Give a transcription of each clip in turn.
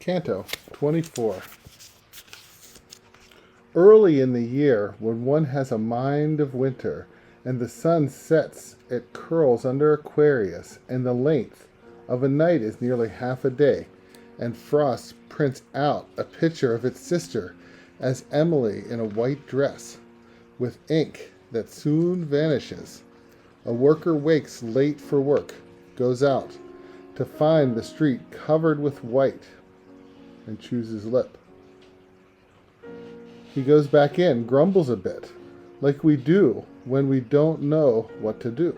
Canto 24. Early in the year, when one has a mind of winter, and the sun sets, it curls under Aquarius, and the length of a night is nearly half a day, and frost prints out a picture of its sister as Emily in a white dress, with ink that soon vanishes. A worker wakes late for work, goes out to find the street covered with white, and chews his lip. He goes back in, grumbles a bit, like we do when we don't know what to do.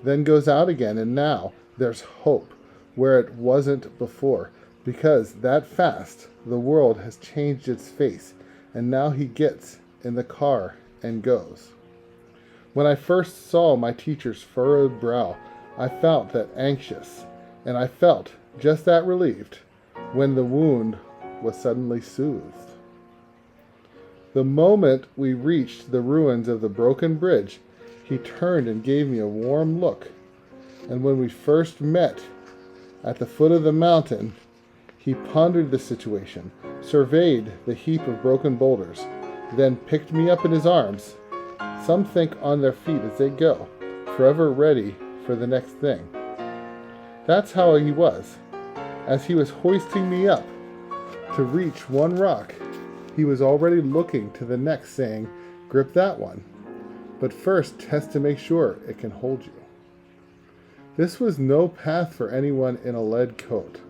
Then goes out again, and now there's hope where it wasn't before, because that fast the world has changed its face, and now he gets in the car and goes. When I first saw my teacher's furrowed brow, I felt that anxious, and I felt just that relieved when the wound was suddenly soothed. The moment we reached the ruins of the broken bridge, he turned and gave me a warm look. And when we first met at the foot of the mountain, he pondered the situation, surveyed the heap of broken boulders, then picked me up in his arms. Some think on their feet as they go, forever ready for the next thing. That's how he was. As he was hoisting me up to reach one rock, he was already looking to the next, saying, "Grip that one. But first test to make sure it can hold you." This was no path for anyone in a lead coat.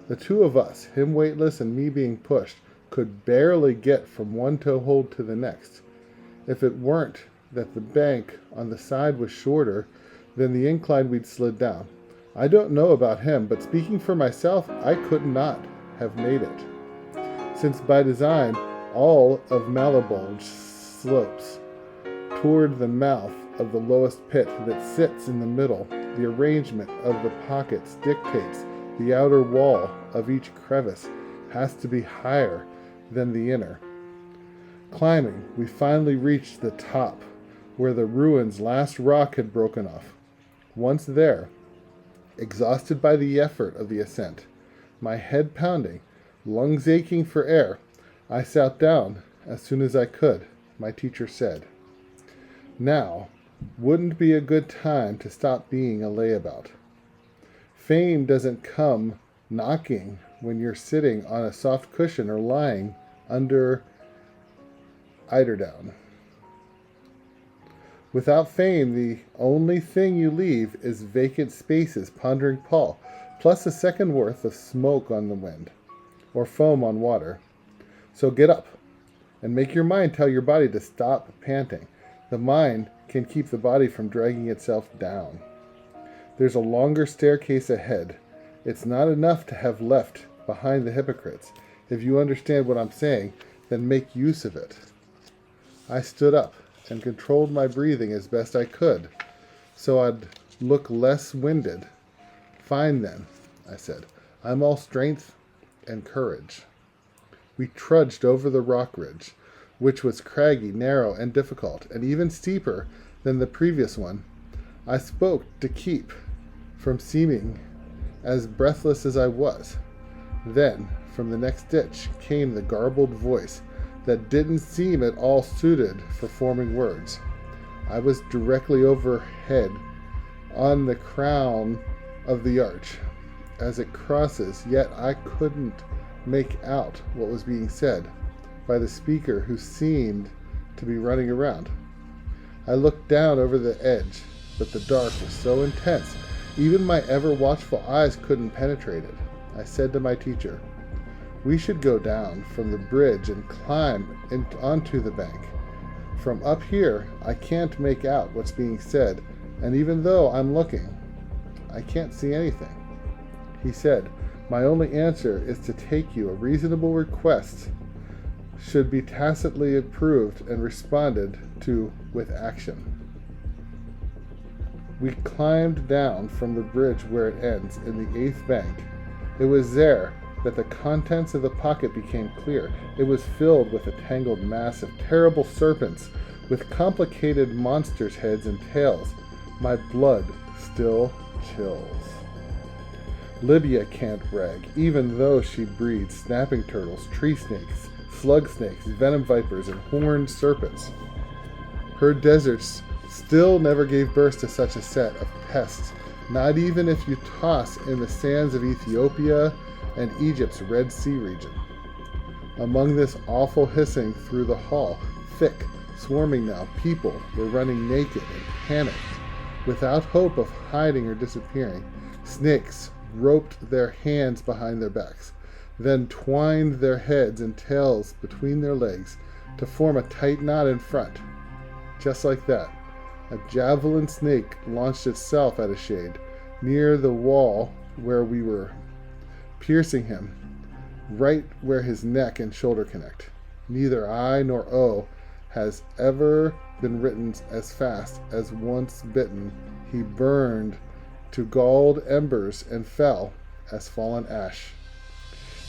The two of us, him weightless and me being pushed, could barely get from one toehold to the next. If it weren't that the bank on the side was shorter than the incline we'd slid down. I don't know about him, but speaking for myself, I could not have made it, since by design all of Malabulge slopes toward the mouth of the lowest pit that sits in the middle. The arrangement of the pockets dictates the outer wall of each crevice has to be higher than the inner. Climbing, we finally reached the top, where the ruin's last rock had broken off. Once there, exhausted by the effort of the ascent, my head pounding, lungs aching for air, I sat down as soon as I could. My teacher said, "Now wouldn't be a good time to stop being a layabout. Fame doesn't come knocking when you're sitting on a soft cushion or lying under eiderdown. Without fame, the only thing you leave is vacant spaces, pondering Paul, plus a second worth of smoke on the wind, or foam on water. So get up, and make your mind tell your body to stop panting. The mind can keep the body from dragging itself down. There's a longer staircase ahead. It's not enough to have left behind the hypocrites. If you understand what I'm saying, then make use of it." I stood up and controlled my breathing as best I could, so I'd look less winded. "Fine then," I said. "I'm all strength and courage." We trudged over the rock ridge, which was craggy, narrow, and difficult, and even steeper than the previous one. I spoke to keep from seeming as breathless as I was. Then, from the next ditch, came the garbled voice that didn't seem at all suited for forming words. I was directly overhead on the crown of the arch as it crosses, yet I couldn't make out what was being said by the speaker, who seemed to be running around. I looked down over the edge, but the dark was so intense, even my ever-watchful eyes couldn't penetrate it. I said to my teacher, "We should go down from the bridge and climb onto the bank. From up here, I can't make out what's being said, and even though I'm looking, I can't see anything." He said, "My only answer is to take you. A reasonable request should be tacitly approved and responded to with action." We climbed down from the bridge where it ends in the 8th bank. It was there that the contents of the pocket became clear. It was filled with a tangled mass of terrible serpents with complicated monsters' heads and tails. My blood still chills. Libya can't brag, even though she breeds snapping turtles, tree snakes, slug snakes, venom vipers, and horned serpents. Her deserts still never gave birth to such a set of pests, not even if you toss in the sands of Ethiopia and Egypt's Red Sea region. Among this awful hissing through the hall, thick, swarming now, people were running naked and panicked, without hope of hiding or disappearing. Snakes roped their hands behind their backs, then twined their heads and tails between their legs to form a tight knot in front. Just like that, a javelin snake launched itself at a shade near the wall where we were, piercing him right where his neck and shoulder connect. Neither I nor O has ever been written as fast as once bitten. He burned to galled embers and fell as fallen ash.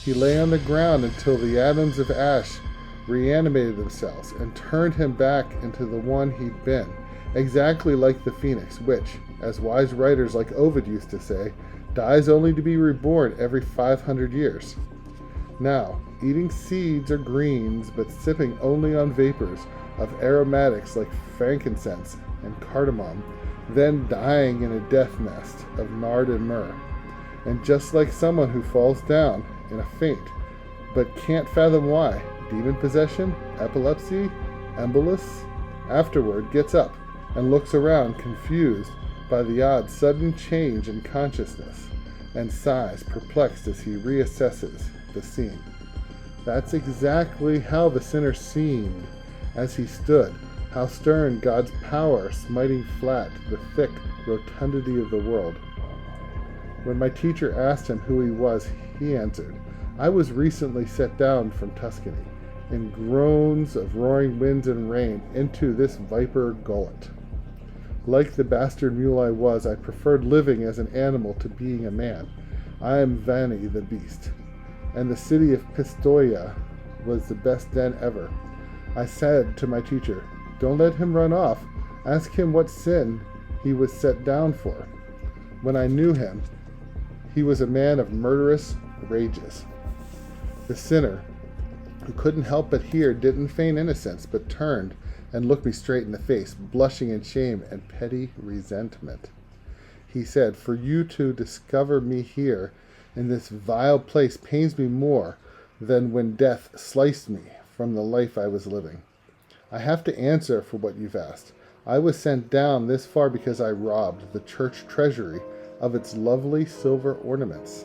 He lay on the ground until the atoms of ash reanimated themselves and turned him back into the one he'd been, exactly like the phoenix, which, as wise writers like Ovid used to say, dies only to be reborn every 500 years. Now, eating seeds or greens, but sipping only on vapors of aromatics like frankincense and cardamom, then dying in a death nest of nard and myrrh. And just like someone who falls down in a faint, but can't fathom why, demon possession, epilepsy, embolus, afterward gets up and looks around confused by the odd sudden change in consciousness, and sighs perplexed as he reassesses the scene. That's exactly how the sinner seemed as he stood, how stern God's power smiting flat the thick rotundity of the world. When my teacher asked him who he was, he answered, "I was recently set down from Tuscany, in groans of roaring winds and rain, into this viper gullet. Like the bastard mule I was, I preferred living as an animal to being a man. I am Vanni the beast, and the city of Pistoia was the best den ever. I said to my teacher, 'Don't let him run off. Ask him what sin he was set down for.' When I knew him, he was a man of murderous rages. The sinner, who couldn't help but hear, didn't feign innocence, but turned and looked me straight in the face, blushing in shame and petty resentment. He said, 'For you to discover me here in this vile place pains me more than when death sliced me from the life I was living. I have to answer for what you've asked. I was sent down this far because I robbed the church treasury of its lovely silver ornaments,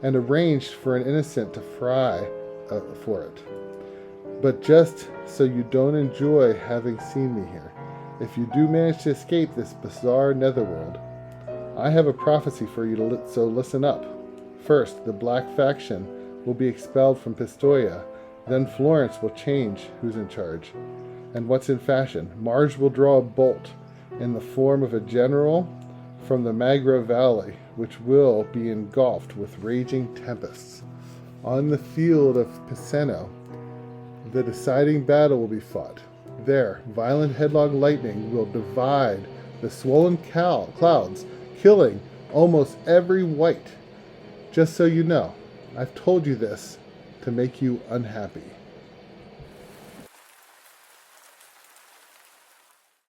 and arranged for an innocent to fry for it. But just so you don't enjoy having seen me here, if you do manage to escape this bizarre netherworld, I have a prophecy for you, so listen up. First, the black faction will be expelled from Pistoia, then Florence will change who's in charge, and what's in fashion. Mars will draw a bolt in the form of a general from the Magra Valley, which will be engulfed with raging tempests. On the field of Piceno, the deciding battle will be fought. There, violent headlong lightning will divide the swollen clouds, killing almost every wight. Just so you know, I've told you this to make you unhappy."